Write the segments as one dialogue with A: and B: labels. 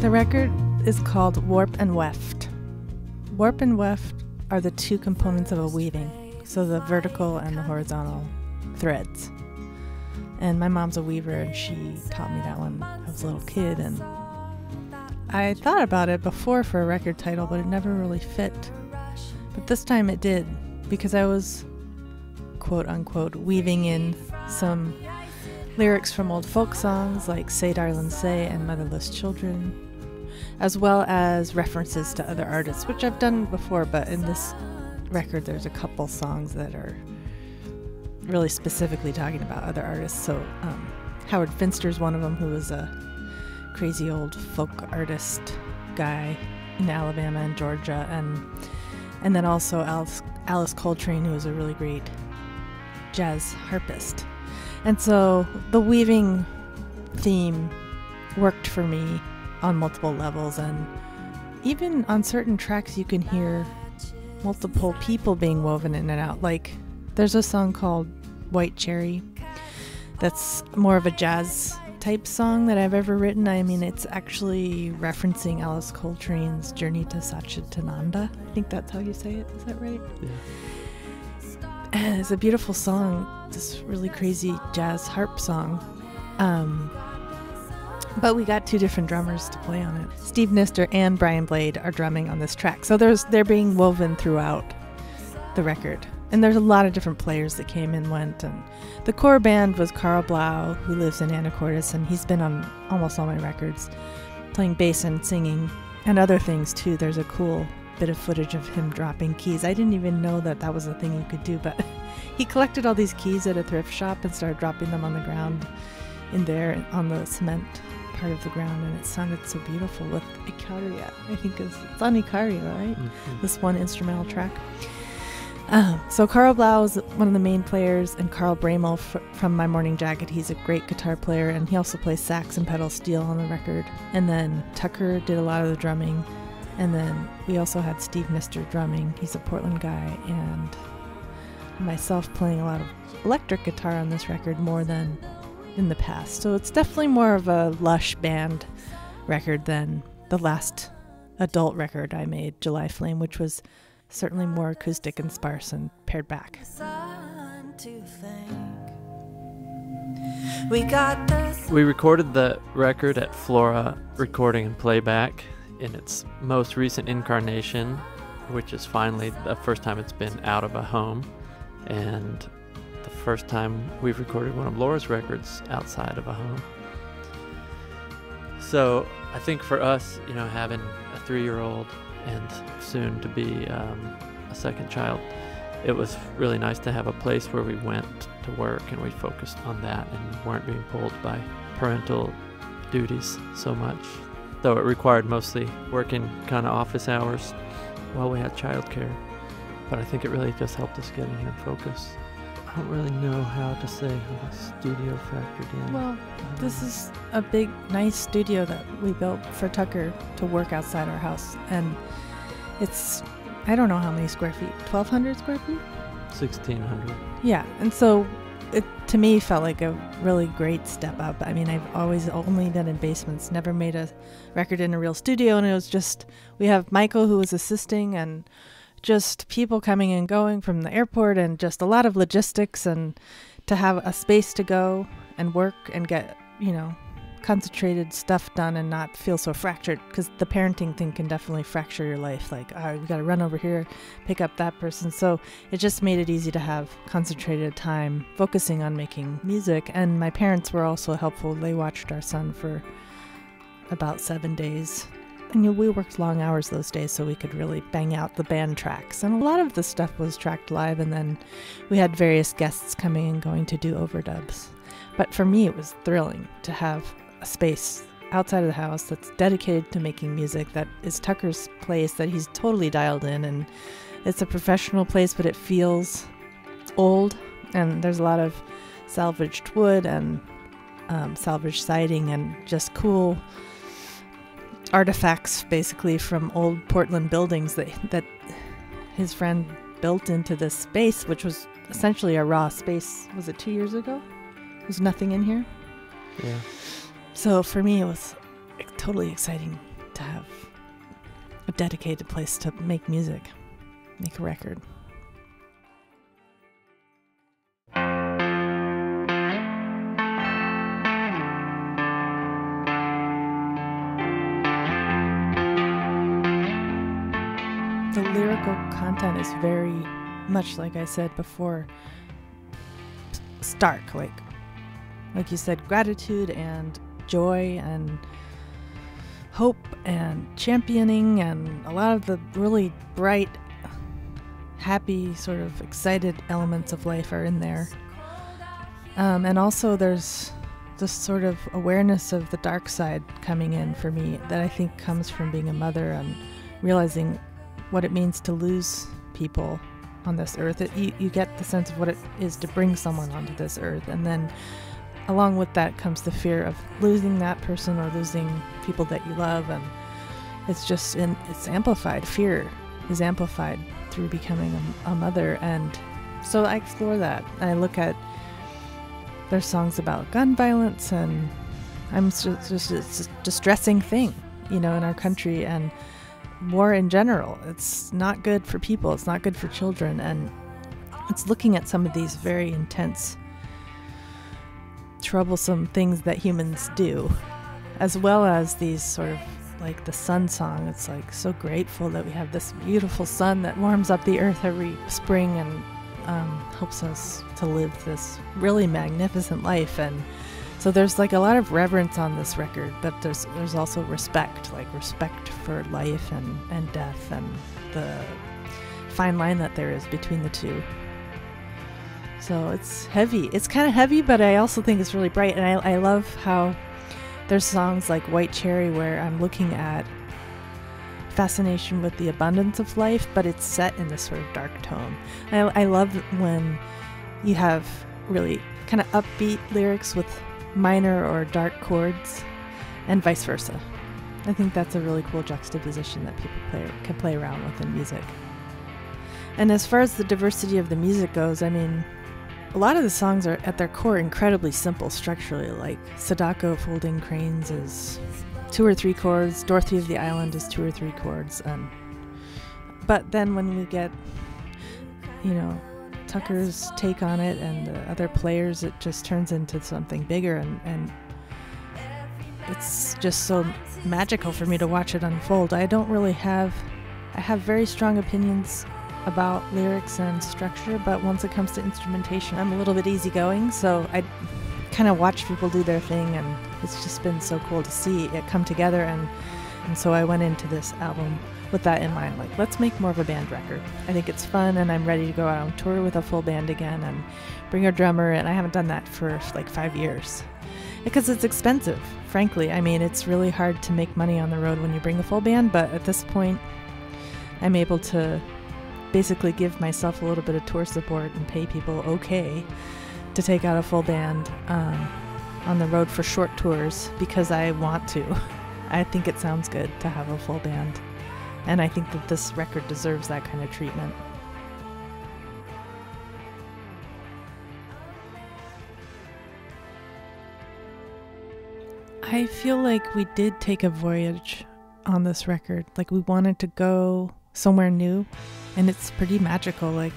A: The record is called Warp and Weft. Warp and weft are the two components of a weaving, so the vertical and the horizontal threads. And my mom's a weaver, and she taught me that when I was a little kid, and I thought about it before for a record title, but it never really fit. But this time it did, because I was, quote unquote, weaving in some lyrics from old folk songs like Say Darlin' Say and Motherless Children, as well as references to other artists, which I've done before, but in this record there's a couple songs that are really specifically talking about other artists. So Howard Finster's one of them, who was a crazy old folk artist guy in Alabama and Georgia, and then also Alice Coltrane, who was a really great jazz harpist. And so the weaving theme worked for me on multiple levels, and even on certain tracks you can hear multiple people being woven in and out. Like there's a song called White Cherry that's more of a jazz type song that I've ever written. I mean, it's actually referencing Alice Coltrane's Journey to Satchitananda. I think that's how you say it. Is that right?
B: Yeah.
A: And it's a beautiful song, this really crazy jazz harp song. But we got two different drummers to play on it. Steve Nister and Brian Blade are drumming on this track. So they're being woven throughout the record. And there's a lot of different players that came and went. And the core band was Carl Blau, who lives in Anacortes, and he's been on almost all my records, playing bass and singing and other things too. There's a cool bit of footage of him dropping keys. I didn't even know that that was a thing you could do, but he collected all these keys at a thrift shop and started dropping them on the ground in there on the cement part of the ground, and it sounded so beautiful with Icaria. I think it's on Icaria, right? Mm-hmm. This one instrumental track. So Carl Blau is one of the main players, and Carl Bramel from My Morning Jacket, he's a great guitar player, and he also plays sax and pedal steel on the record. And then Tucker did a lot of the drumming, and then we also had Steve Nister drumming. He's a Portland guy, and myself playing a lot of electric guitar on this record more than in the past. So it's definitely more of a lush band record than the last adult record I made, July Flame, which was certainly more acoustic and sparse and pared back.
B: We recorded the record at Flora Recording and Playback in its most recent incarnation, which is finally the first time it's been out of a home, and the first time we've recorded one of Laura's records outside of a home. So I think for us, having a 3-year-old and soon to be a second child, it was really nice to have a place where we went to work and we focused on that and weren't being pulled by parental duties so much, though it required mostly working kind of office hours while we had childcare. But I think it really just helped us get in here and focus. I don't really know how to say how the studio factored in.
A: Well, this is a big, nice studio that we built for Tucker to work outside our house. And it's, I don't know how many square feet, 1,200 square feet?
B: 1,600.
A: Yeah, and so it, to me, felt like a really great step up. I mean, I've always only been in basements, never made a record in a real studio, and it was just, we have Michael who was assisting, and just people coming and going from the airport, and just a lot of logistics, and to have a space to go and work and get, concentrated stuff done and not feel so fractured, because the parenting thing can definitely fracture your life. Like, all right, we got to run over here, pick up that person. So it just made it easy to have concentrated time focusing on making music. And my parents were also helpful. They watched our son for about 7 days. And we worked long hours those days so we could really bang out the band tracks. And a lot of the stuff was tracked live, and then we had various guests coming and going to do overdubs. But for me, it was thrilling to have a space outside of the house that's dedicated to making music, that is Tucker's place, that he's totally dialed in. And it's a professional place, but it feels old. And there's a lot of salvaged wood and salvaged siding and just cool artifacts basically from old Portland buildings that his friend built into this space, which was essentially a raw space. Was it 2 years ago? There was nothing in here.
B: Yeah.
A: So for me, it was totally exciting to have a dedicated place to make music, make a record. The lyrical content is very much, like I said before, stark, like you said, gratitude and joy and hope and championing, and a lot of the really bright, happy, sort of excited elements of life are in there. And also there's this sort of awareness of the dark side coming in for me that I think comes from being a mother and realizing what it means to lose people on this earth. You get the sense of what it is to bring someone onto this earth, and then along with that comes the fear of losing that person or losing people that you love, and it's amplified. Fear is amplified through becoming a mother, and so I explore that. I look at, there's songs about gun violence, and it's a distressing thing, in our country, and war in general. It's not good for people. It's not good for children. And it's looking at some of these very intense, troublesome things that humans do, as well as these sort of like the sun song. It's like so grateful that we have this beautiful sun that warms up the earth every spring and helps us to live this really magnificent life. And so there's like a lot of reverence on this record, but there's also respect, like respect for life and death, and the fine line that there is between the two. So it's heavy. It's kind of heavy, but I also think it's really bright. And I love how there's songs like White Cherry where I'm looking at fascination with the abundance of life, but it's set in this sort of dark tone. I love when you have really kind of upbeat lyrics with minor or dark chords, and vice versa. I think that's a really cool juxtaposition that people can play around with in music. And as far as the diversity of the music goes, I mean, a lot of the songs are at their core incredibly simple structurally, like Sadako Folding Cranes is 2 or 3 chords, Dorothy of the Island is 2 or 3 chords, but then when we get, Tucker's take on it and the other players, it just turns into something bigger, and it's just so magical for me to watch it unfold. I have very strong opinions about lyrics and structure, but once it comes to instrumentation, I'm a little bit easygoing, so I kind of watch people do their thing, and it's just been so cool to see it come together, and so I went into this album with that in mind, like, let's make more of a band record. I think it's fun, and I'm ready to go out on tour with a full band again and bring a drummer, and I haven't done that for like 5 years because it's expensive, frankly. I mean, it's really hard to make money on the road when you bring a full band, but at this point I'm able to basically give myself a little bit of tour support and pay people okay to take out a full band on the road for short tours because I want to. I think it sounds good to have a full band. And I think that this record deserves that kind of treatment. I feel like we did take a voyage on this record. Like, we wanted to go somewhere new, and it's pretty magical. Like,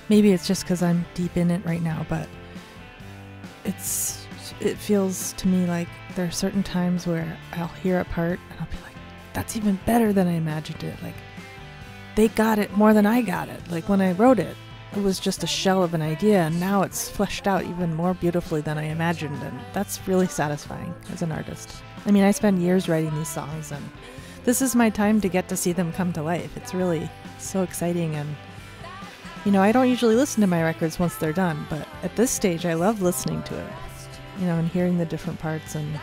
A: maybe it's just because I'm deep in it right now, but it feels to me like there are certain times where I'll hear a part and I'll be like, that's even better than I imagined it. Like, they got it more than I got it. Like, when I wrote it, it was just a shell of an idea, and now it's fleshed out even more beautifully than I imagined, and that's really satisfying as an artist. I mean, I spend years writing these songs, and this is my time to get to see them come to life. It's really so exciting, and I don't usually listen to my records once they're done, but at this stage I love listening to it, and hearing the different parts and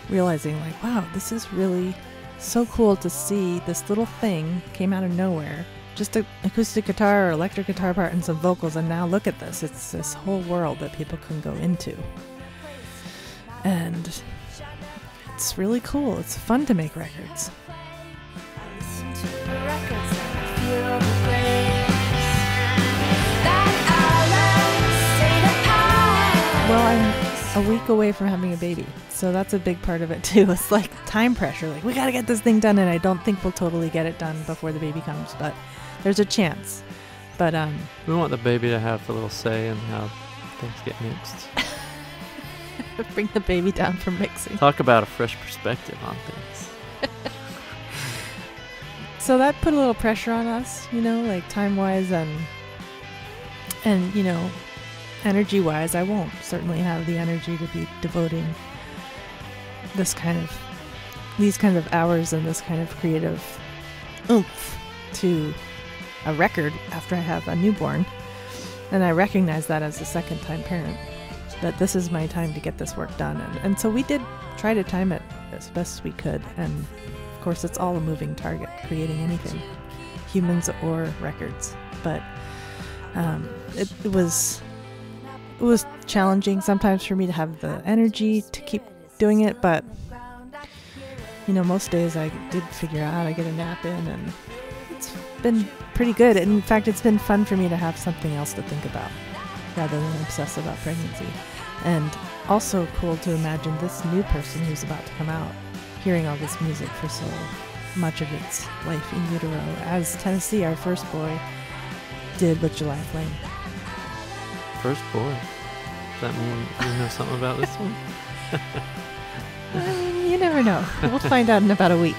A: realizing, like, wow, this is really so cool to see. This little thing came out of nowhere, just an acoustic guitar or electric guitar part and some vocals, and now look at this. It's this whole world that people can go into, and it's really cool. It's fun to make records. Well, I'm a week away from having a baby. So that's a big part of it too. It's like time pressure. Like, we got to get this thing done. And I don't think we'll totally get it done before the baby comes, but there's a chance. But
B: we want the baby to have a little say in how things get mixed.
A: Bring the baby down from mixing.
B: Talk about a fresh perspective on things.
A: So that put a little pressure on us, like time-wise and energy-wise. I won't certainly have the energy to be devoting these kind of hours and this kind of creative oomph to a record after I have a newborn. And I recognize that as a second-time parent, that this is my time to get this work done. And so we did try to time it as best we could. And of course, it's all a moving target, creating anything, humans or records. But it was challenging sometimes for me to have the energy to keep doing it. But, most days I did figure out how to get a nap in, and it's been pretty good. In fact, it's been fun for me to have something else to think about rather than obsess about pregnancy. And also cool to imagine this new person who's about to come out hearing all this music for so much of its life in utero, as Tennessee, our first boy, did with July Flame.
B: First boy? Does that mean you know something about this one?
A: You never know. We'll find out in about a week.